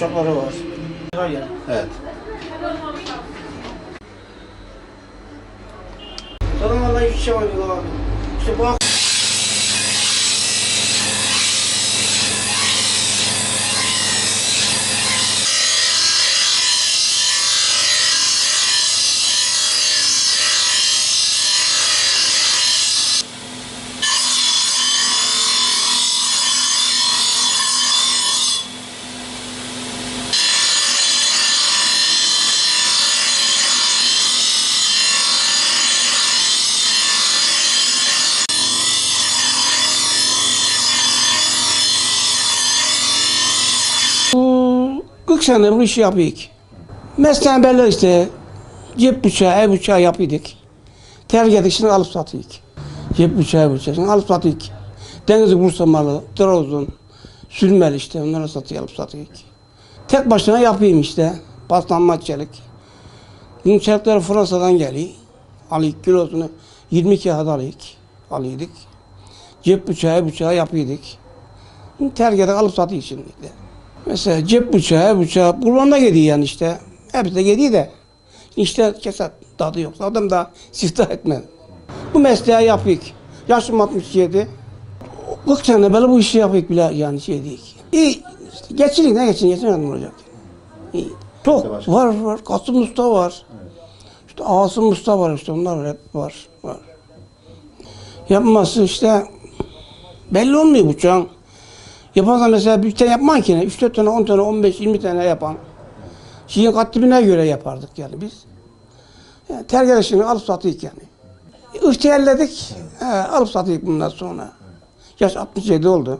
uşakları var. Evet. Zaten vallahi hiçbir şey var abi. İşte bu Bu 40 sene bu işi yapıyorduk. Mesleğen belli işte. Cep bıçağı, ev bıçağı yapıyorduk. Terk ettik, şimdi alıp satıyorduk. Cep bıçağı, ev bıçağı, şimdi alıp satıyorduk. Denizli Bursa malı, Trabzon, sürmeli işte, onları alıp satıyorduk. Tek başına yapayım işte, paslanmaz çelik. Bunun çelikleri Fransa'dan geliyor. Alıyık kilosunu 22 kağıt alıyorduk. Cep bıçağı, ev bıçağı yapıyorduk. Bunu terk edip alıp satıyorduk şimdi. Mesela cep bıçağı, ev bıçağı, kurbanda gidiyor yani işte. Hepsi de gidiyor de. İşte kesat tadı yok. Adam da siftah etmedi. Bu mesleği yapıyık. Yaşım 67. 40 sene böyle bu işi yapıyık bile yani şey değil. İyi. İşte geçirik ne geçin olacak. İyi. Çok var. Kasım Usta var. Evet. İşte Asım Usta var işte onlar hep var. Yapması işte belli olmuyor bıçağın. Yaparsan mesela bir tane yapman ki 3-4 tane, 10 tane, 15, 20 tane yapan. Şeyin katibine göre yapardık yani biz. Yani terk edişini alıp satıyık yani. İhtiyarladık, alıp satıyık bundan sonra. Yaş 67 oldu.